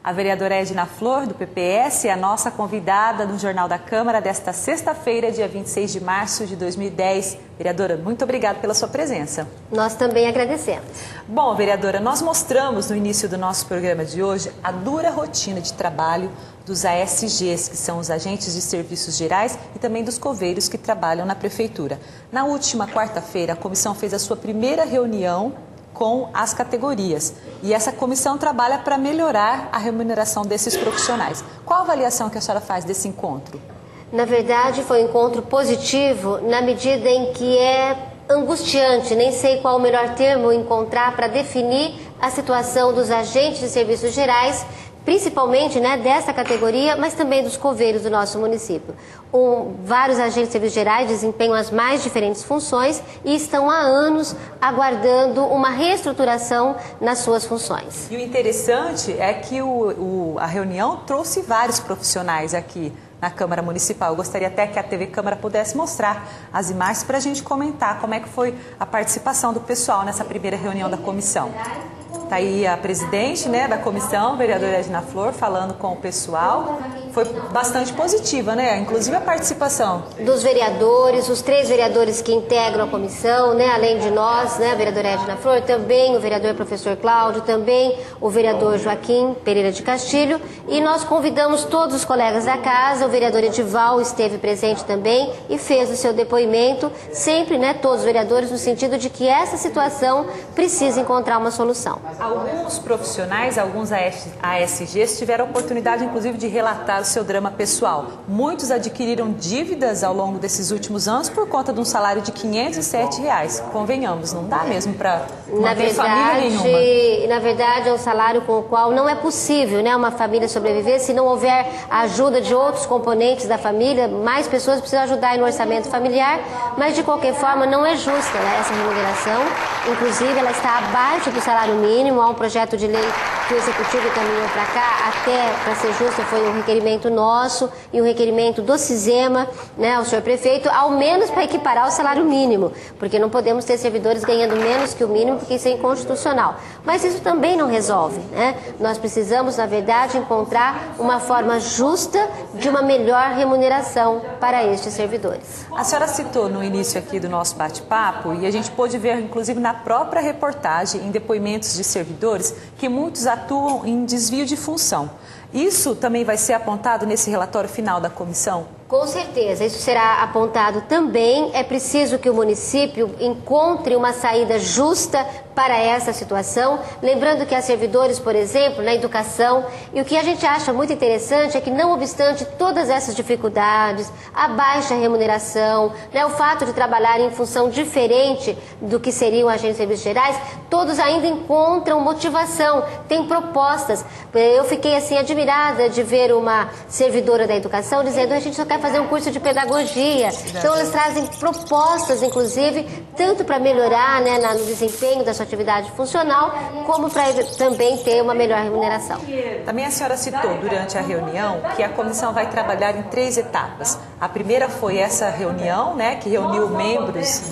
A vereadora Edna Flor, do PPS, é a nossa convidada no Jornal da Câmara desta sexta-feira, dia 26 de março de 2010. Vereadora, muito obrigada pela sua presença. Nós também agradecemos. Bom, vereadora, nós mostramos no início do nosso programa de hoje a dura rotina de trabalho dos ASGs, que são os agentes de serviços gerais, e também dos coveiros que trabalham na prefeitura. Na última quarta-feira, a comissão fez a sua primeira reunião com as categorias. E essa comissão trabalha para melhorar a remuneração desses profissionais. Qual a avaliação que a senhora faz desse encontro? Na verdade, foi um encontro positivo na medida em que é angustiante, nem sei qual o melhor termo encontrar para definir a situação dos agentes de serviços gerais, principalmente dessa categoria, mas também dos coveiros do nosso município. Vários agentes de serviços gerais desempenham as mais diferentes funções e estão há anos aguardando uma reestruturação nas suas funções. E o interessante é que a reunião trouxe vários profissionais aqui na Câmara Municipal. Eu gostaria até que a TV Câmara pudesse mostrar as imagens para a gente comentar como é que foi a participação do pessoal nessa primeira reunião da comissão. Está aí a presidente da comissão, vereadora Edna Flor, falando com o pessoal. Foi bastante positiva, inclusive a participação dos vereadores, os 3 vereadores que integram a comissão, além de nós, a vereadora Edna Flor, também o vereador professor Cláudio, também o vereador Joaquim Pereira de Castilho. E nós convidamos todos os colegas da casa, o vereador Edival esteve presente também e fez o seu depoimento, sempre todos os vereadores, no sentido de que essa situação precisa encontrar uma solução. Alguns profissionais, alguns ASGs tiveram a oportunidade, inclusive, de relatar o seu drama pessoal. Muitos adquiriram dívidas ao longo desses últimos anos por conta de um salário de R$ 507. Convenhamos, não dá mesmo para manter família nenhuma. Na verdade, é um salário com o qual não é possível uma família sobreviver se não houver a ajuda de outros componentes da família. Mais pessoas precisam ajudar no orçamento familiar, mas de qualquer forma não é justa essa remuneração. Inclusive, ela está abaixo do salário mínimo. Há um projeto de lei que o Executivo caminhou para cá, até, para ser justo, foi um requerimento nosso e um requerimento do CISEMA, ao senhor prefeito, ao menos para equiparar o salário mínimo, porque não podemos ter servidores ganhando menos que o mínimo, porque isso é inconstitucional. Mas isso também não resolve, Nós precisamos, na verdade, encontrar uma forma justa de uma melhor remuneração para estes servidores. A senhora citou no início aqui do nosso bate-papo, e a gente pôde ver, inclusive, na própria reportagem, em depoimentos de servidores, que muitos atuam em desvio de função. Isso também vai ser apontado nesse relatório final da comissão? Com certeza, isso será apontado também. É preciso que o município encontre uma saída justa para essa situação. Lembrando que há servidores, por exemplo, na educação, e o que a gente acha muito interessante é que, não obstante todas essas dificuldades, a baixa remuneração, o fato de trabalhar em função diferente do que seriam agentes de serviços gerais, todos ainda encontram motivação, têm propostas. Eu fiquei admirada de ver uma servidora da educação dizendo: a gente só quer fazer um curso de pedagogia. Então, elas trazem propostas, inclusive, tanto para melhorar no desempenho da sua atividade funcional, como para também ter uma melhor remuneração. Também a senhora citou durante a reunião que a comissão vai trabalhar em 3 etapas. A primeira foi essa reunião, que reuniu membros,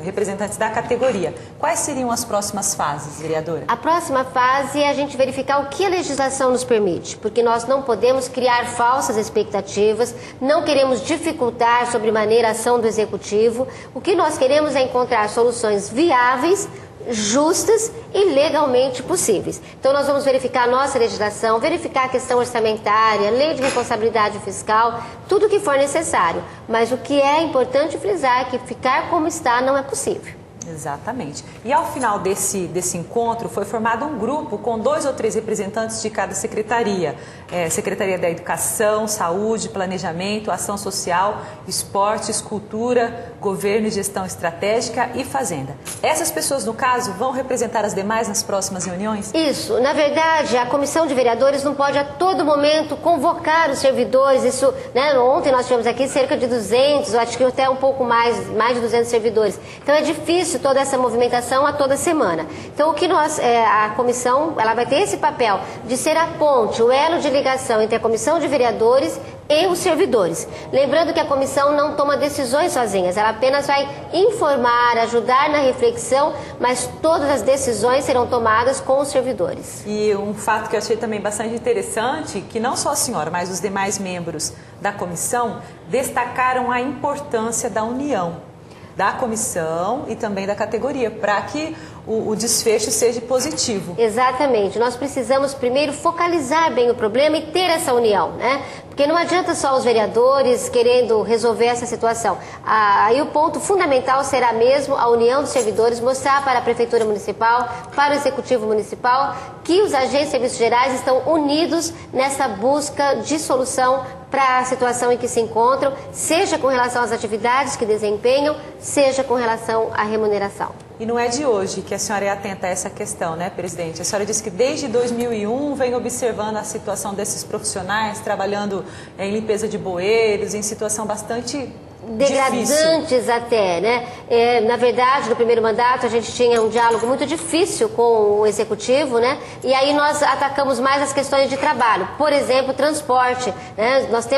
representantes da categoria. Quais seriam as próximas fases, vereadora? A próxima fase é a gente verificar o que a legislação nos permite, porque nós não podemos criar falsas expectativas, não queremos dificultar sobremaneira a ação do Executivo. O que nós queremos é encontrar soluções viáveis, justas e legalmente possíveis. Então, nós vamos verificar a nossa legislação, verificar a questão orçamentária, lei de responsabilidade fiscal, tudo o que for necessário. Mas o que é importante frisar é que ficar como está não é possível. Exatamente. E ao final desse encontro foi formado um grupo com 2 ou 3 representantes de cada secretaria. Secretaria da Educação, Saúde, Planejamento, Ação Social, Esportes, Cultura, Governo e Gestão Estratégica e Fazenda. Essas pessoas, no caso, vão representar as demais nas próximas reuniões? Isso. Na verdade, a comissão de vereadores não pode a todo momento convocar os servidores. Isso, Ontem nós tivemos aqui cerca de 200, eu acho que até um pouco mais de 200 servidores. Então é difícil toda essa movimentação a toda semana. Então, o que a comissão, ela vai ter esse papel de ser a ponte, o elo de ligação entre a comissão de vereadores e os servidores. Lembrando que a comissão não toma decisões sozinhas, ela apenas vai informar, ajudar na reflexão, mas todas as decisões serão tomadas com os servidores. E um fato que eu achei também bastante interessante, que não só a senhora, mas os demais membros da comissão destacaram a importância da união da comissão e também da categoria, para que o desfecho seja positivo. Exatamente. Nós precisamos primeiro focalizar bem o problema e ter essa união, né? Porque não adianta só os vereadores querendo resolver essa situação. Aí o ponto fundamental será mesmo a união dos servidores, mostrar para a Prefeitura Municipal, para o Executivo Municipal, que os agentes de serviços gerais estão unidos nessa busca de solução para a situação em que se encontram, seja com relação às atividades que desempenham, seja com relação à remuneração. E não é de hoje que a senhora é atenta a essa questão, né, presidente? A senhora disse que desde 2001 vem observando a situação desses profissionais, trabalhando em limpeza de bueiros, em situação bastante degradantes difícil. Até, né? Na verdade, no primeiro mandato a gente tinha um diálogo muito difícil com o executivo, né? E aí nós atacamos mais as questões de trabalho. Por exemplo, transporte, né? Nós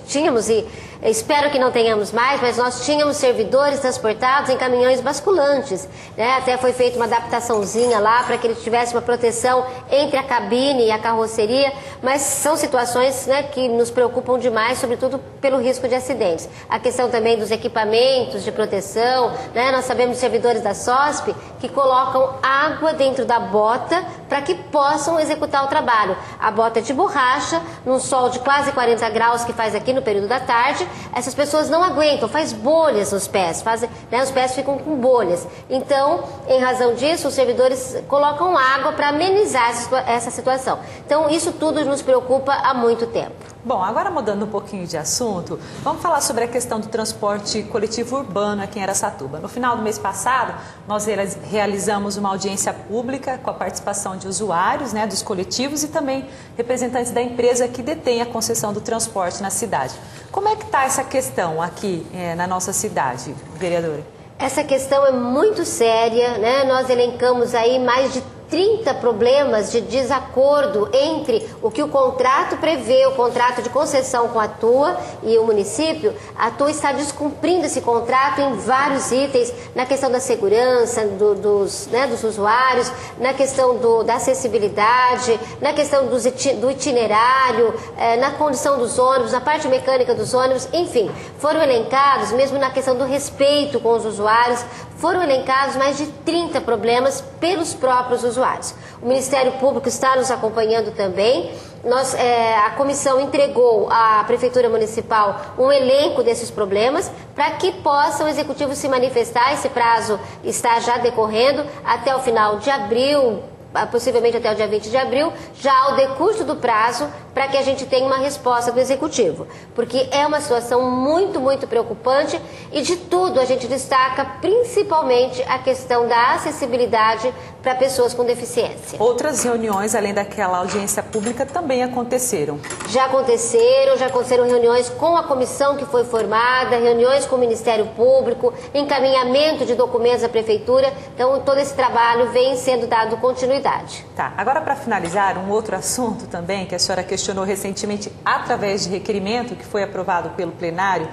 tínhamos e espero que não tenhamos mais, mas nós tínhamos servidores transportados em caminhões basculantes, né? Até foi feita uma adaptaçãozinha lá para que ele tivesse uma proteção entre a cabine e a carroceria, mas são situações, né, que nos preocupam demais, sobretudo pelo risco de acidentes. A questão também dos equipamentos de proteção, né? Nós sabemos de servidores da SOSP que colocam água dentro da bota para que possam executar o trabalho. A bota é de borracha, num sol de quase 40 graus que faz aqui no período da tarde, essas pessoas não aguentam, faz bolhas nos pés, né? Os pés ficam com bolhas. Então, em razão disso, os servidores colocam água para amenizar essa situação. Então, isso tudo nos preocupa há muito tempo. Bom, agora mudando um pouquinho de assunto, vamos falar sobre a questão do transporte coletivo urbano aqui em Araçatuba. No final do mês passado, nós realizamos uma audiência pública com a participação de usuários, né, dos coletivos e também representantes da empresa que detém a concessão do transporte na cidade. Como é que está essa questão aqui na nossa cidade, vereadora? Essa questão é muito séria, né? Nós elencamos aí mais de 30 problemas de desacordo entre o que o contrato prevê, o contrato de concessão com a TUA e o município. A TUA está descumprindo esse contrato em vários itens, na questão da segurança dos usuários, na questão da acessibilidade, na questão do itinerário, na condição dos ônibus, na parte mecânica dos ônibus, enfim, foram elencados, mesmo na questão do respeito com os usuários, foram elencados mais de 30 problemas pelos próprios usuários. O Ministério Público está nos acompanhando também. A comissão entregou à Prefeitura Municipal um elenco desses problemas para que possa o Executivo se manifestar. Esse prazo está já decorrendo até o final de abril, possivelmente até o dia 20 de abril, já ao decurso do prazo para que a gente tenha uma resposta do Executivo. Porque é uma situação muito, muito preocupante e de tudo a gente destaca principalmente a questão da acessibilidade para pessoas com deficiência. Outras reuniões, além daquela audiência pública, também aconteceram? Já aconteceram reuniões com a comissão que foi formada, reuniões com o Ministério Público, encaminhamento de documentos à Prefeitura. Então, todo esse trabalho vem sendo dado continuidade. Tá, agora para finalizar, um outro assunto também que a senhora questionou recentemente através de requerimento que foi aprovado pelo plenário,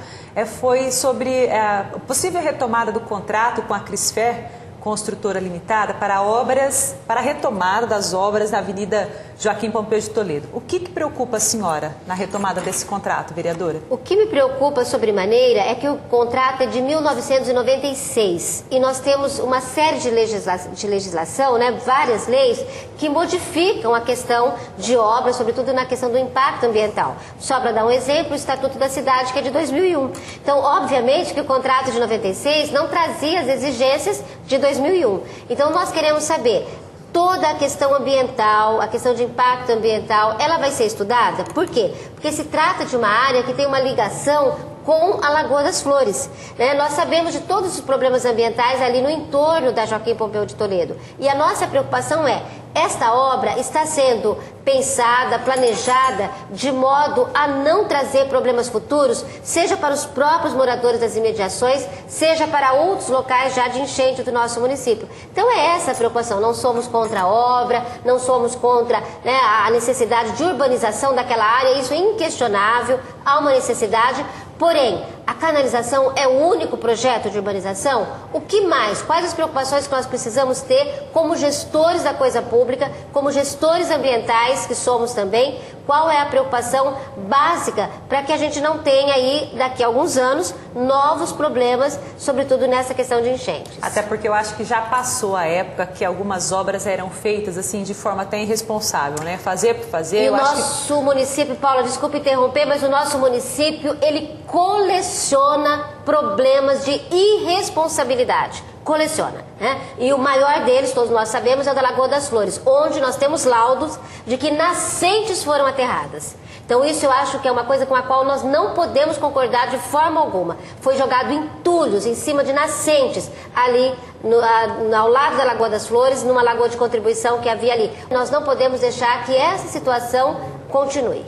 foi sobre a possível retomada do contrato com a Crisfer, Construtora Limitada, para a retomada das obras na Avenida Joaquim Pompeu de Toledo. O que preocupa a senhora na retomada desse contrato, vereadora? O que me preocupa sobremaneira é que o contrato é de 1996 e nós temos uma série de legislação, né, várias leis que modificam a questão de obras, sobretudo na questão do impacto ambiental. Só para dar um exemplo, o Estatuto da Cidade, que é de 2001. Então, obviamente que o contrato de 96 não trazia as exigências de 2001. Então, nós queremos saber, toda a questão ambiental, a questão de impacto ambiental, ela vai ser estudada? Por quê? Porque se trata de uma área que tem uma ligação com a Lagoa das Flores, né? Nós sabemos de todos os problemas ambientais ali no entorno da Joaquim Pompeu de Toledo. E a nossa preocupação é, esta obra está sendo pensada, planejada, de modo a não trazer problemas futuros, seja para os próprios moradores das imediações, seja para outros locais já de enchente do nosso município. Então é essa a preocupação, não somos contra a obra, não somos contra, né, a necessidade de urbanização daquela área, isso é inquestionável, há uma necessidade. Porém, a canalização é o único projeto de urbanização? O que mais? Quais as preocupações que nós precisamos ter como gestores da coisa pública, como gestores ambientais que somos também? Qual é a preocupação básica para que a gente não tenha aí, daqui a alguns anos, novos problemas, sobretudo nessa questão de enchentes? Até porque eu acho que já passou a época que algumas obras eram feitas assim de forma até irresponsável, né? Fazer por fazer. E o nosso município, Paula, desculpe interromper, mas o nosso município, ele coleciona problemas de irresponsabilidade. Coleciona, né? E o maior deles, todos nós sabemos, é o da Lagoa das Flores, onde nós temos laudos de que nascentes foram aterradas. Então isso eu acho que é uma coisa com a qual nós não podemos concordar de forma alguma. Foi jogado entulhos em cima de nascentes ali ao lado da Lagoa das Flores, numa lagoa de contribuição que havia ali. Nós não podemos deixar que essa situação continue.